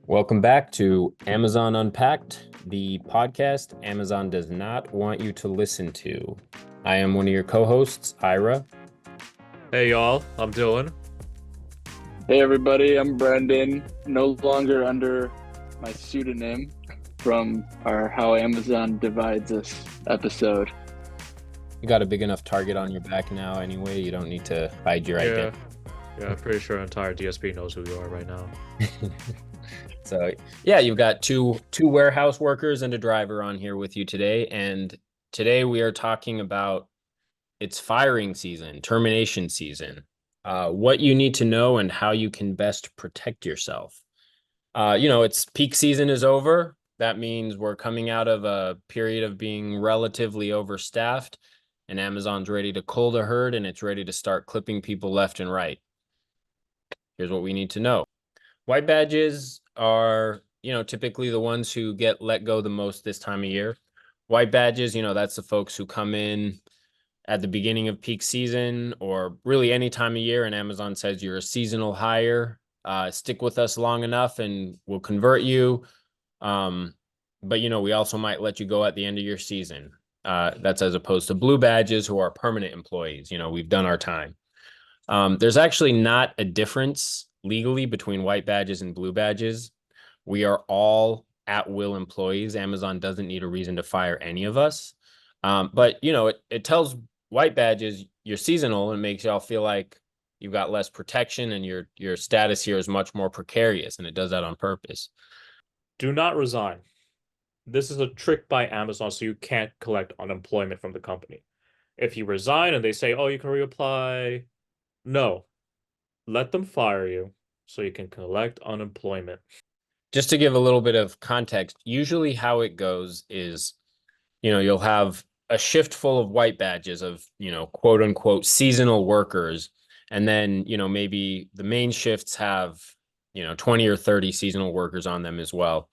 Welcome back to Amazon Unpacked, the podcast Amazon does not want you to listen to. I am one of your co-hosts, Ira. Hey y'all, I'm Dylan. Hey everybody, I'm Brendan, no longer under my pseudonym from our How Amazon Divides Us episode. You got a big enough target on your back now anyway. You don't need to hide your Yeah, identity. I'm pretty sure entire DSP knows who you are right now. So yeah, you've got two warehouse workers and a driver on here with you today. And today we are talking about it's firing season, termination season, what you need to know and how you can best protect yourself. It's peak season is over. That means we're coming out of a period of being relatively overstaffed, and Amazon's ready to cull the herd and it's ready to start clipping people left and right. Here's what we need to know. White badges are, typically the ones who get let go the most this time of year. White badges, that's the folks who come in at the beginning of peak season or really any time of year, and Amazon says you're a seasonal hire. Stick with us long enough and we'll convert you. But we also might let you go at the end of your season. That's as opposed to blue badges who are permanent employees. We've done our time. There's actually not a difference legally between white badges and blue badges. We are all at will employees. Amazon doesn't need a reason to fire any of us. But it tells white badges you're seasonal and makes y'all feel like you've got less protection and your status here is much more precarious, and it does that on purpose. Do not resign. This is a trick by Amazon so you can't collect unemployment from the company. If you resign and they say, oh, you can reapply, no. Let them fire you so you can collect unemployment. Just to give a little bit of context, usually how it goes is, you'll have a shift full of white badges of, quote unquote, seasonal workers. And then, maybe the main shifts have, 20 or 30 seasonal workers on them as well.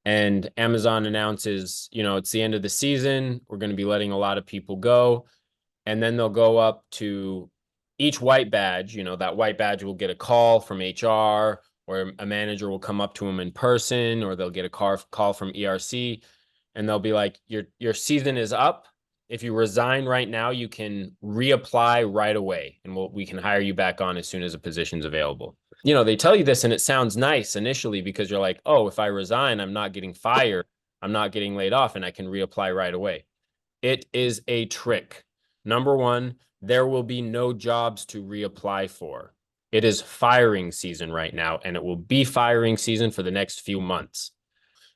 And Amazon announces, it's the end of the season. We're going to be letting a lot of people go. And then they'll go up to each white badge. That white badge will get a call from HR, or a manager will come up to them in person, or they'll get a call from ERC, and they'll be like, your season is up. If you resign right now, you can reapply right away, and we can hire you back on as soon as a position's available. They tell you this and it sounds nice initially because you're like, oh, if I resign, I'm not getting fired, I'm not getting laid off, and I can reapply right away. It is a trick. Number one, there will be no jobs to reapply for. It is firing season right now, and it will be firing season for the next few months.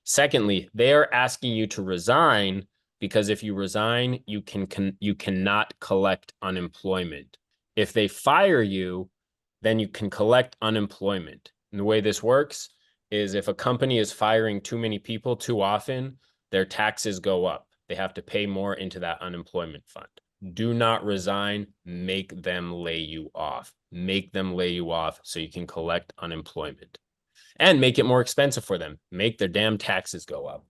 Secondly, they are asking you to resign because if you resign, you cannot collect unemployment. If they fire you, then you can collect unemployment. And the way this works is if a company is firing too many people too often, their taxes go up. They have to pay more into that unemployment fund. Do not resign. Make them lay you off. Make them lay you off so you can collect unemployment. And make it more expensive for them. Make their damn taxes go up.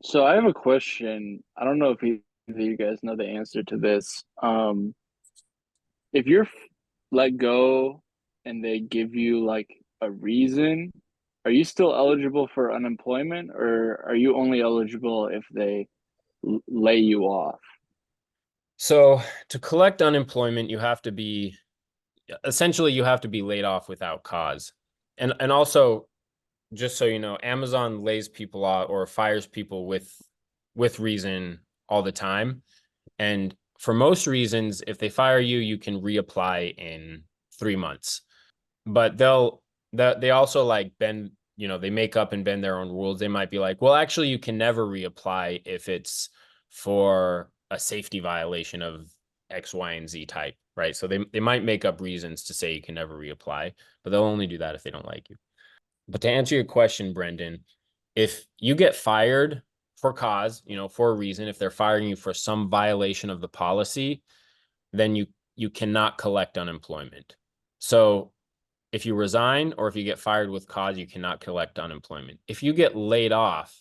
So I have a question. I don't know if either of you guys know the answer to this. If you're let go and they give you like a reason, are you still eligible for unemployment, or are you only eligible if they lay you off? So to collect unemployment, you have to be laid off without cause. And also, just so you know, Amazon lays people off or fires people with reason all the time. And for most reasons, if they fire you, you can reapply in 3 months. But they also like bend, they make up and bend their own rules. They might be like, well, actually, you can never reapply if it's for a safety violation of X, Y, and Z type, right? So they might make up reasons to say you can never reapply, but they'll only do that if they don't like you. But to answer your question, Brendan, if you get fired for cause, for a reason, if they're firing you for some violation of the policy, then you cannot collect unemployment. So if you resign or if you get fired with cause, you cannot collect unemployment. If you get laid off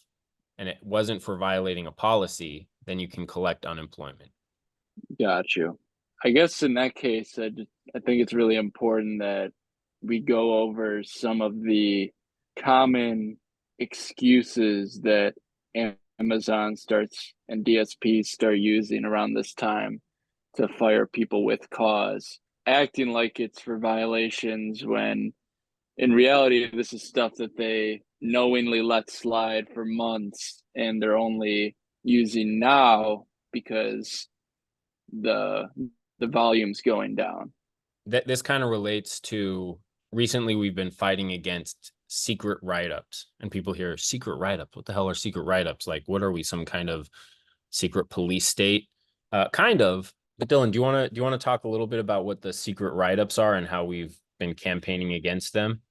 and it wasn't for violating a policy, then you can collect unemployment. Got you. I guess in that case, I think it's really important that we go over some of the common excuses that Amazon starts and DSPs start using around this time to fire people with cause, acting like it's for violations when in reality this is stuff that they knowingly let slide for months and they're only using now because the the volume's going down. That this kind of relates to recently we've been fighting against secret write-ups, and people hear secret write-ups. What the hell are secret write-ups? Like, what are we, some kind of secret police state? Kind of. But Dylan, do you want to talk a little bit about what the secret write-ups are and how we've been campaigning against them?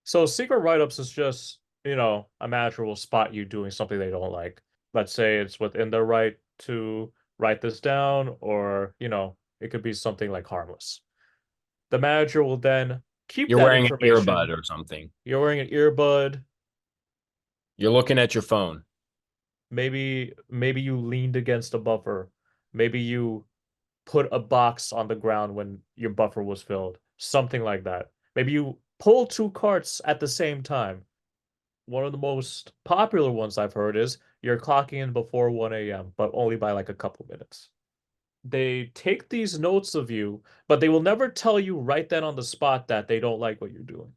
So secret write-ups is just, a manager will spot you doing something they don't like. Let's say it's within their right to write this down, or, it could be something like harmless. The manager will then keep You're that wearing an earbud information. or something. You're wearing an earbud. You're looking at your phone. Maybe you leaned against a buffer. Maybe you put a box on the ground when your buffer was filled. Something like that. Maybe you pull two carts at the same time. One of the most popular ones I've heard is you're clocking in before 1 a.m., but only by like a couple minutes. They take these notes of you, but they will never tell you right then on the spot that they don't like what you're doing,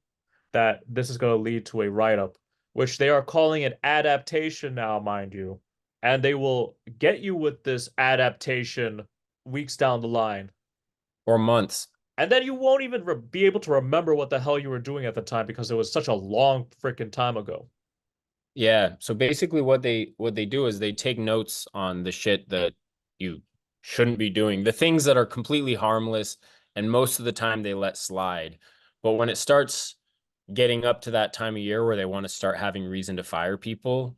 that this is going to lead to a write-up, which they are calling an adaptation now, mind you. And they will get you with this adaptation weeks down the line. Or months. And then you won't even be able to remember what the hell you were doing at the time because it was such a long freaking time ago. Yeah. So basically what they do is they take notes on the shit that you shouldn't be doing, the things that are completely harmless, and most of the time they let slide. But when it starts getting up to that time of year where they want to start having reason to fire people,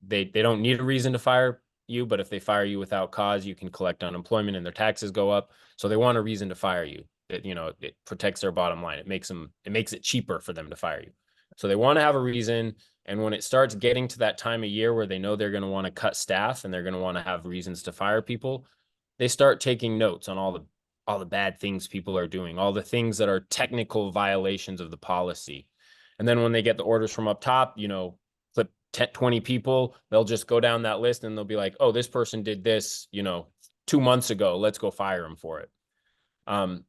they don't need a reason to fire you, but if they fire you without cause, you can collect unemployment and their taxes go up. So they want a reason to fire you. It protects their bottom line. It makes it cheaper for them to fire you. So they want to have a reason. And when it starts getting to that time of year where they know they're going to want to cut staff and they're going to want to have reasons to fire people, they start taking notes on all the bad things people are doing, all the things that are technical violations of the policy. And then when they get the orders from up top, clip 10, 20 people, they'll just go down that list and they'll be like, oh, this person did this, 2 months ago. Let's go fire him for it.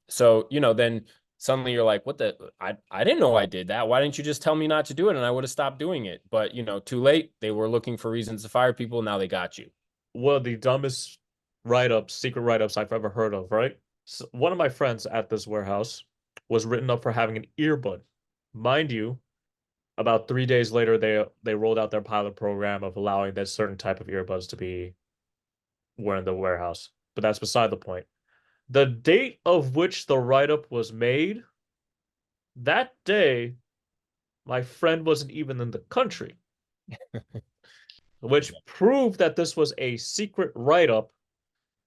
So, then suddenly you're like, what I didn't know I did that. Why didn't you just tell me not to do it? And I would have stopped doing it. But, too late. They were looking for reasons to fire people. Now they got you. One of the dumbest secret write-ups I've ever heard of, right? So one of my friends at this warehouse was written up for having an earbud. Mind you, about 3 days later, they rolled out their pilot program of allowing that certain type of earbuds to be worn in the warehouse. But that's beside the point. The date of which the write-up was made, that day, my friend wasn't even in the country, which proved that this was a secret write-up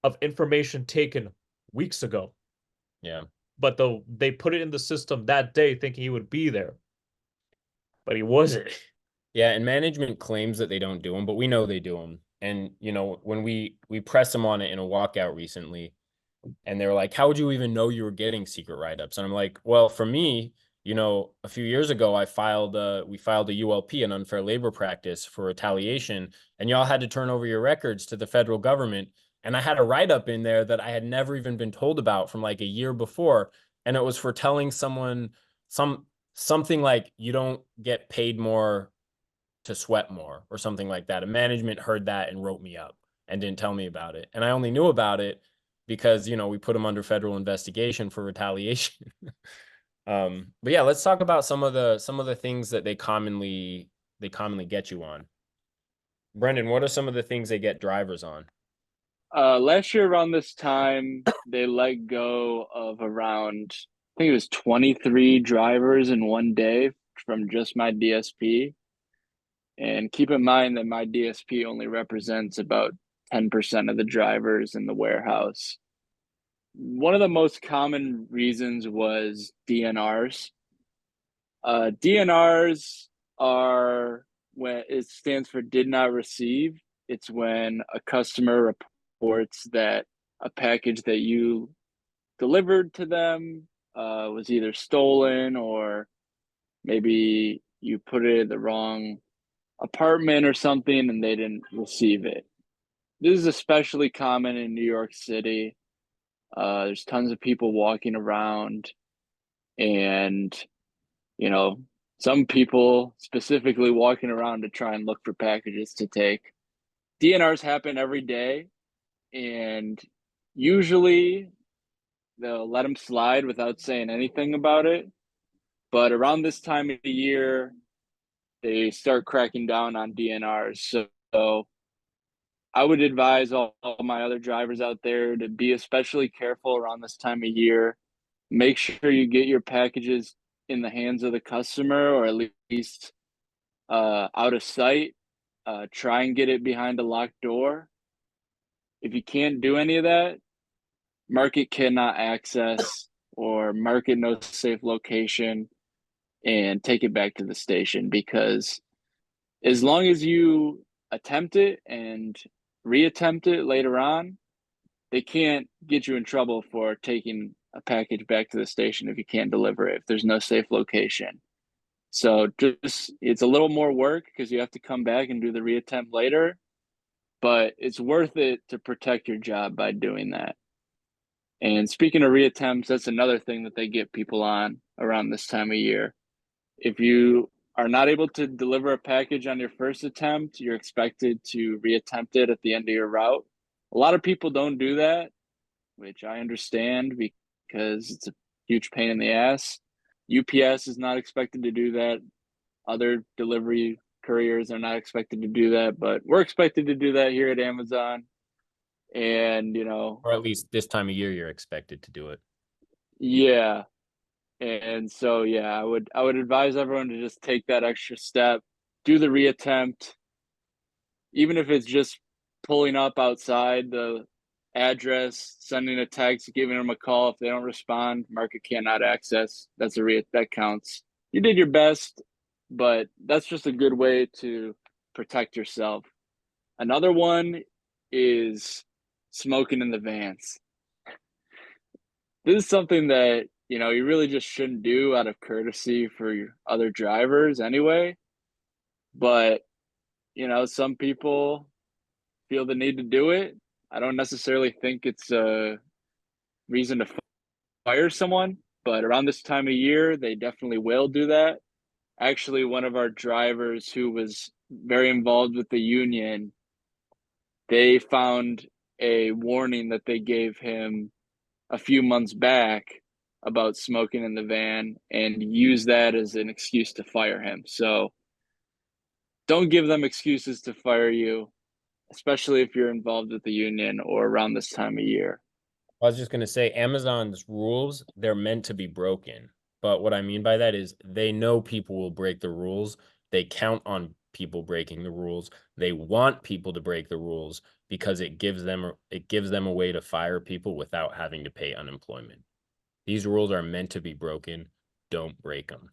of information taken weeks ago. Yeah. But they put it in the system that day thinking he would be there, but he wasn't. Yeah, and management claims that they don't do them, but we know they do them. And when we press them on it in a walkout recently, and they were like, "How would you even know you were getting secret write-ups?" And I'm like, "Well, for me, a few years ago, we filed a ULP, an unfair labor practice, for retaliation, and y'all had to turn over your records to the federal government, and I had a write-up in there that I had never even been told about from like a year before, and it was for telling someone something like you don't get paid more to sweat more or something like that. And management heard that and wrote me up and didn't tell me about it. And I only knew about it because, we put them under federal investigation for retaliation. But yeah, let's talk about some of the things that they commonly get you on. Brendan, what are some of the things they get drivers on? Last year around this time, they let go of around, I think it was 23 drivers in one day from just my DSP. And keep in mind that my DSP only represents about 10% of the drivers in the warehouse. One of the most common reasons was DNRs. DNRs are when it stands for did not receive. It's when a customer reports that a package that you delivered to them was either stolen or maybe you put it in the wrong apartment or something and they didn't receive it. This is especially common in New York City. There's tons of people walking around, and you know, some people specifically walking around to try and look for packages to take. DNRs happen every day, and usually they'll let them slide without saying anything about it. But around this time of the year, they start cracking down on DNRs. So I would advise all my other drivers out there to be especially careful around this time of year. Make sure you get your packages in the hands of the customer, or at least out of sight. Try and get it behind a locked door. If you can't do any of that, mark it cannot access or mark it no safe location and take it back to the station, because as long as you attempt it and reattempt it later on, they can't get you in trouble for taking a package back to the station if you can't deliver it, if there's no safe location. So just, it's a little more work because you have to come back and do the reattempt later, but it's worth it to protect your job by doing that. And speaking of reattempts, that's another thing that they get people on around this time of year. If you are not able to deliver a package on your first attempt, you're expected to reattempt it at the end of your route. A lot of people don't do that, which I understand because it's a huge pain in the ass. UPS is not expected to do that. Other delivery couriers are not expected to do that, but we're expected to do that here at Amazon. And, Or at least this time of year, you're expected to do it. yeah. And so, yeah, I would advise everyone to just take that extra step, do the reattempt, even if it's just pulling up outside the address, sending a text, giving them a call. If they don't respond, market cannot access. That counts. You did your best, but that's just a good way to protect yourself. Another one is smoking in the vans. This is something that, you really just shouldn't do out of courtesy for your other drivers anyway. But, some people feel the need to do it. I don't necessarily think it's a reason to fire someone, but around this time of year, they definitely will do that. Actually, one of our drivers who was very involved with the union, they found a warning that they gave him a few months back about smoking in the van and used that as an excuse to fire him. So don't give them excuses to fire you, especially if you're involved with the union or around this time of year. I was just going to say Amazon's rules, they're meant to be broken. But what I mean by that is they know people will break the rules. They count on people breaking the rules. They want people to break the rules because it gives them a way to fire people without having to pay unemployment. These rules are meant to be broken. Don't break them.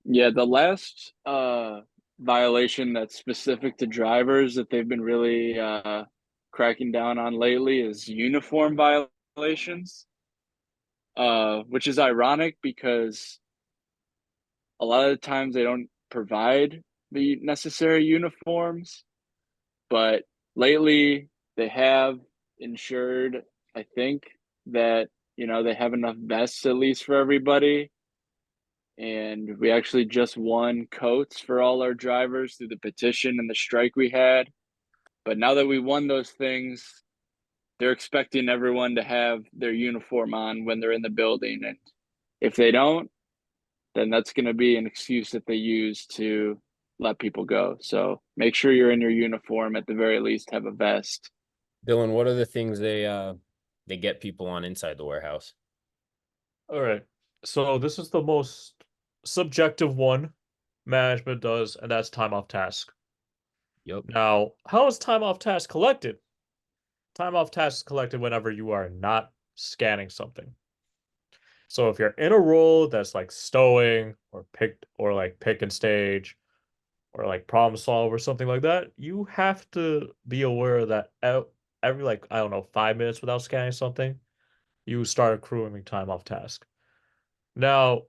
Yeah, the last violation that's specific to drivers that they've been really cracking down on lately is uniform violations, which is ironic because a lot of the times they don't provide the necessary uniforms, but lately they have ensured, I think, that they have enough vests at least for everybody. And we actually just won coats for all our drivers through the petition and the strike we had. But now that we won those things, they're expecting everyone to have their uniform on when they're in the building. And if they don't, then that's going to be an excuse that they use to let people go. So make sure you're in your uniform, at the very least, have a vest. Dylan, what are the things they get people on inside the warehouse? All right. So this is the most subjective one management does, and that's time off task. Yep. Now, how is time off task collected? Time off task is collected whenever you are not scanning something. So if you're in a role that's like stowing or pick and stage or like problem solve or something like that, you have to be aware that every like I don't know 5 minutes without scanning something, you start accruing time off task. Now,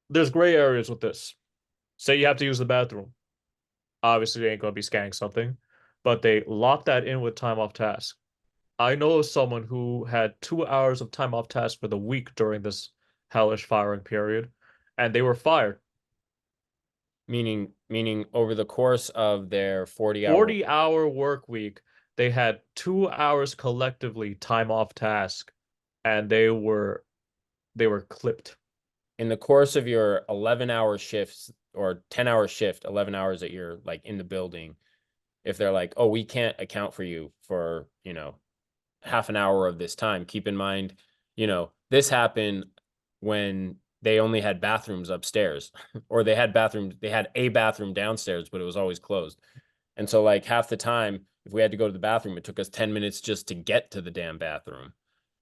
there's gray areas with this. Say you have to use the bathroom. Obviously, they ain't gonna be scanning something, but they lock that in with time off task. I know of someone who had 2 hours of time off task for the week during this hellish firing period, and they were fired. Meaning over the course of their 40-hour 40-hour work week, they had 2 hours collectively time off task, and they were clipped. in the course of your 11-hour shifts or 10-hour shift, 11 hours that you're like in the building, if they're like, oh, we can't account for you for, half an hour of this time, keep in mind, this happened when they only had bathrooms upstairs or they had a bathroom downstairs, but it was always closed. And so like half the time, if we had to go to the bathroom, it took us 10 minutes just to get to the damn bathroom.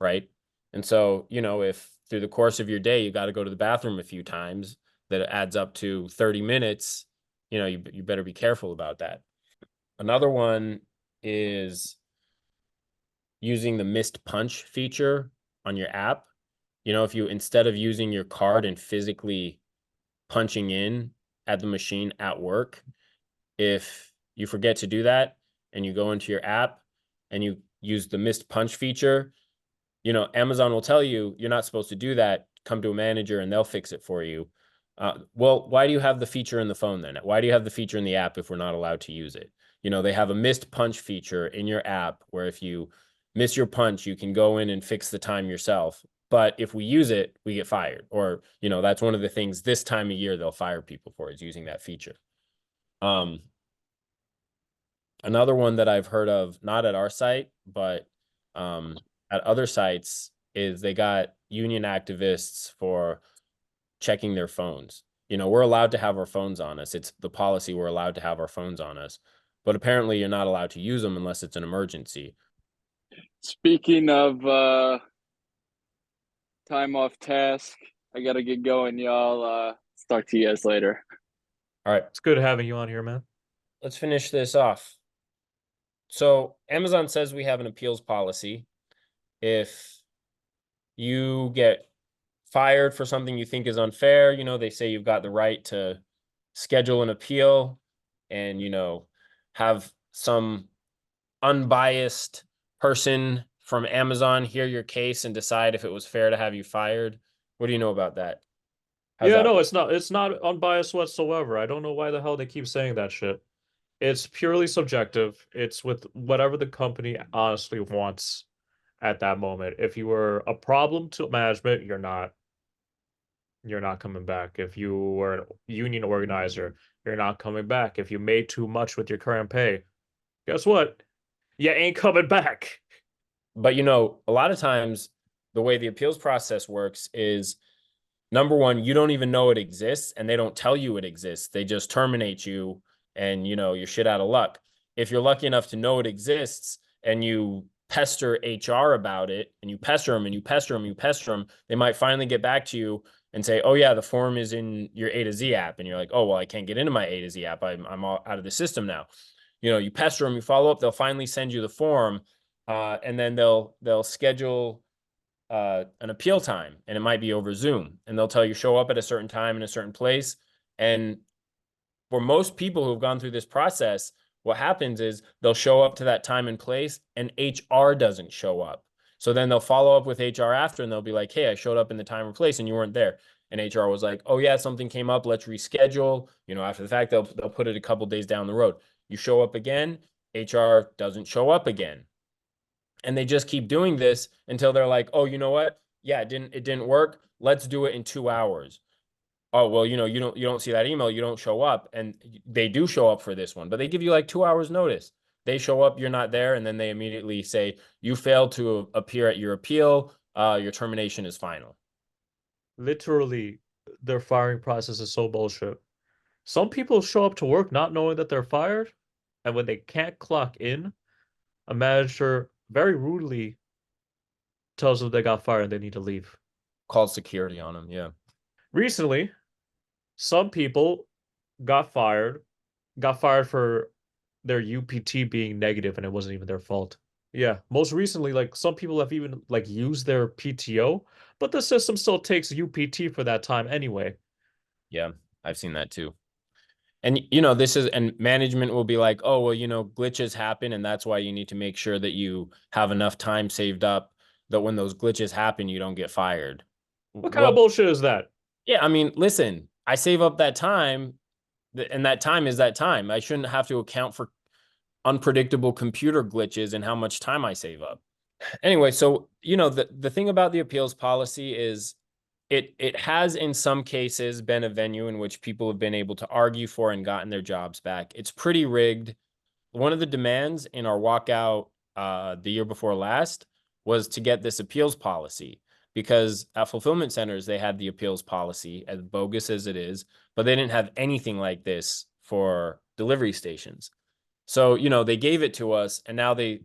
Right. And so, if through the course of your day, you got to go to the bathroom a few times, that adds up to 30 minutes, you better be careful about that. Another one is using the missed punch feature on your app. If you, instead of using your card and physically punching in at the machine at work, if you forget to do that and you go into your app and you use the missed punch feature, Amazon will tell you you're not supposed to do that. Come to a manager and they'll fix it for you. Well, why do you have the feature in the phone then? Why do you have the feature in the app if we're not allowed to use it? They have a missed punch feature in your app where if you miss your punch, you can go in and fix the time yourself. But if we use it, we get fired. Or, that's one of the things this time of year they'll fire people for, is using that feature. Another one that I've heard of, not at our site, but at other sites, is they got union activists for checking their phones. We're allowed to have our phones on us. It's the policy, we're allowed to have our phones on us. But apparently you're not allowed to use them unless it's an emergency. Speaking of time off task, I gotta get going, y'all. Talk to you guys later. All right, It's good having you on here, man. let's finish this off. So Amazon says we have an appeals policy. If you get fired for something you think is unfair, they say you've got the right to schedule an appeal and, have some unbiased person from Amazon hear your case and decide if it was fair to have you fired. What do you know about that? How's Yeah, that? no, it's not unbiased whatsoever. I don't know why the hell they keep saying that shit. It's purely subjective. It's with whatever the company honestly wants at that moment. If you were a problem to management, you're not coming back. If you were a union organizer, you're not coming back. If you made too much with your current pay, guess what? You ain't coming back. But, a lot of times the way the appeals process works is, number one, you don't even know it exists and they don't tell you it exists. They just terminate you and, you're shit out of luck. If you're lucky enough to know it exists and you pester HR about it and you pester them and you pester them, you pester them, they might finally get back to you and say, oh yeah, the form is in your A to Z app. And you're like, oh, well, I can't get into my A to Z app. I'm all out of the system now. You pester them, you follow up, they'll finally send you the form. And then they'll schedule an appeal time, and it might be over Zoom, and they'll tell you show up at a certain time in a certain place. And for most people who've gone through this process, what happens is they'll show up to that time and place and HR doesn't show up. So then they'll follow up with HR after and they'll be like, hey, I showed up in the time and place and you weren't there. And HR was like, oh yeah, something came up, let's reschedule. After the fact, they'll put it a couple days down the road. You show up again, HR doesn't show up again. And they just keep doing this until they're like, oh, you know what? Yeah, it didn't work. Let's do it in 2 hours. Oh, well, you don't see that email, you don't show up. And they do show up for this one, but they give you like 2 hours notice. They show up, you're not there, and then they immediately say, you failed to appear at your appeal. Your termination is final. Literally, their firing process is so bullshit. Some people show up to work not knowing that they're fired, and when they can't clock in, a manager very rudely tells them they got fired and they need to leave. Called security on them. Yeah. Recently, some people got fired, got fired for their UPT being negative and it wasn't even their fault. Yeah, most recently, like some people have even like used their PTO, but the system still takes UPT for that time anyway. Yeah. I've seen that too. And and management will be like, oh, well, glitches happen, and that's why you need to make sure that you have enough time saved up that when those glitches happen, you don't get fired. What kind of Well, bullshit is that? yeah, I mean, listen, I save up that time, and that time is that time. I shouldn't have to account for unpredictable computer glitches and how much time I save up. Anyway, so the thing about the appeals policy is it has in some cases been a venue in which people have been able to argue for and gotten their jobs back. It's pretty rigged. One of the demands in our walkout the year before last was to get this appeals policy, because at fulfillment centers they had the appeals policy, as bogus as it is, but they didn't have anything like this for delivery stations. So, they gave it to us, and now they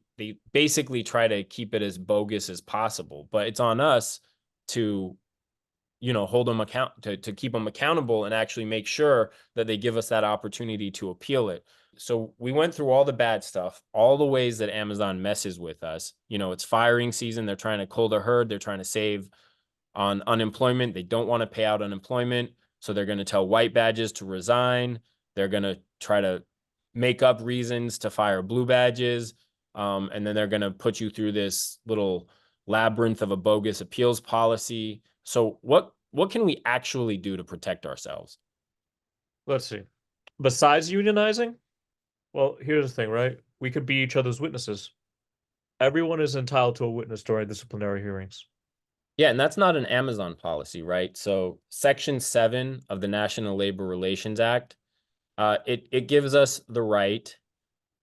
basically try to keep it as bogus as possible. But it's on us to, hold them to keep them accountable and actually make sure that they give us that opportunity to appeal it. So we went through all the bad stuff, all the ways that Amazon messes with us. It's firing season. They're trying to cull the herd. They're trying to save on unemployment. They don't want to pay out unemployment. So they're going to tell white badges to resign. They're going to try to make up reasons to fire blue badges. And then they're going to put you through this little labyrinth of a bogus appeals policy. So what can we actually do to protect ourselves? Let's see. Besides unionizing, well, here's the thing, right? We could be each other's witnesses. Everyone is entitled to a witness during disciplinary hearings. Yeah, and that's not an Amazon policy, right? So Section 7 of the National Labor Relations Act, it gives us the right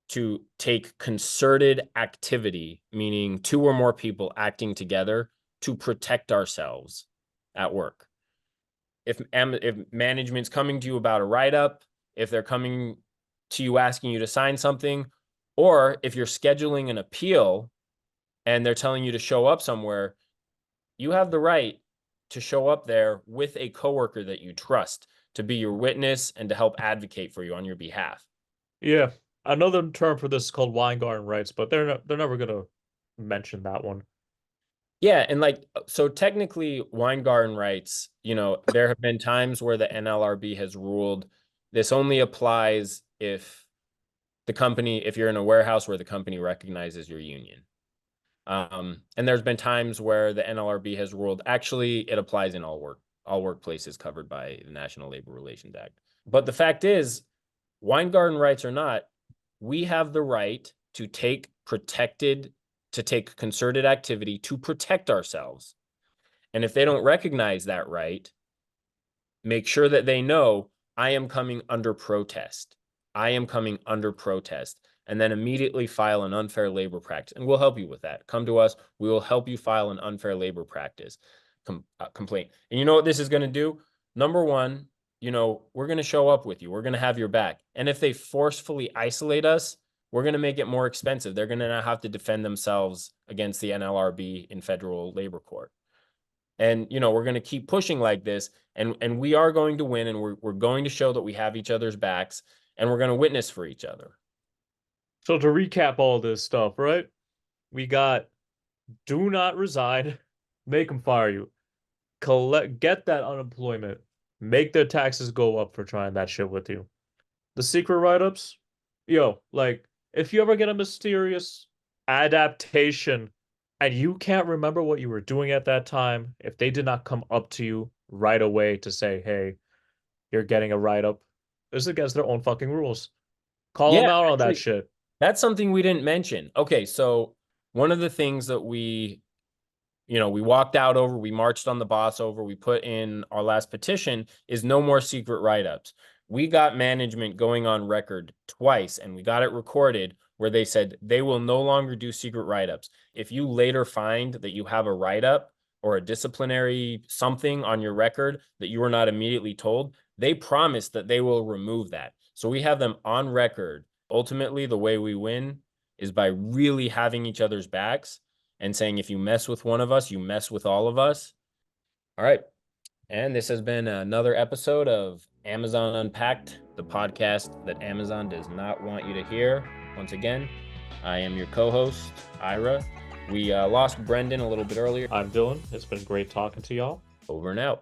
to take concerted activity, meaning two or more people acting together to protect ourselves at work. If management's coming to you about a write-up, if they're coming to you asking you to sign something, or if you're scheduling an appeal and they're telling you to show up somewhere, you have the right to show up there with a coworker that you trust to be your witness and to help advocate for you on your behalf. Yeah, another term for this is called Weingarten rights, but they're never gonna mention that one. Yeah, and so technically Weingarten writes, there have been times where the NLRB has ruled this only applies if you're in a warehouse where the company recognizes your union. And there's been times where the NLRB has ruled actually it applies in all workplaces covered by the National Labor Relations Act. But the fact is, Weingarten rights or not, we have the right to take concerted activity to protect ourselves. And if they don't recognize that right, make sure that they know I am coming under protest. I am coming under protest. And then immediately file an unfair labor practice. And we'll help you with that. Come to us. We will help you file an unfair labor practice complaint. And you know what this is going to do? Number one, we're going to show up with you. We're going to have your back. And if they forcefully isolate us, we're going to make it more expensive. They're going to now have to defend themselves against the NLRB in federal labor court. And, we're going to keep pushing like this, and we are going to win, and we're going to show that we have each other's backs, and we're going to witness for each other. So to recap all this stuff, right? We got do not resign, make them fire you, get that unemployment, make their taxes go up for trying that shit with you. The secret write-ups, like if you ever get a mysterious adaptation and you can't remember what you were doing at that time, if they did not come up to you right away to say, hey, you're getting a write-up, this is against their own fucking rules. Call them Yeah, out on that actually, shit. that's something we didn't mention. Okay, so one of the things that we walked out over, we marched on the boss over, we put in our last petition is no more secret write-ups. We got management going on record twice, and we got it recorded where they said they will no longer do secret write-ups. If you later find that you have a write-up or a disciplinary something on your record that you were not immediately told, they promise that they will remove that. So we have them on record. Ultimately, the way we win is by really having each other's backs and saying, if you mess with one of us, you mess with all of us. All right. And this has been another episode of Amazon Unpacked, the podcast that Amazon does not want you to hear. Once again, I am your co-host, Ira. We lost Brendan a little bit earlier. I'm Dylan. It's been great talking to y'all. Over and out.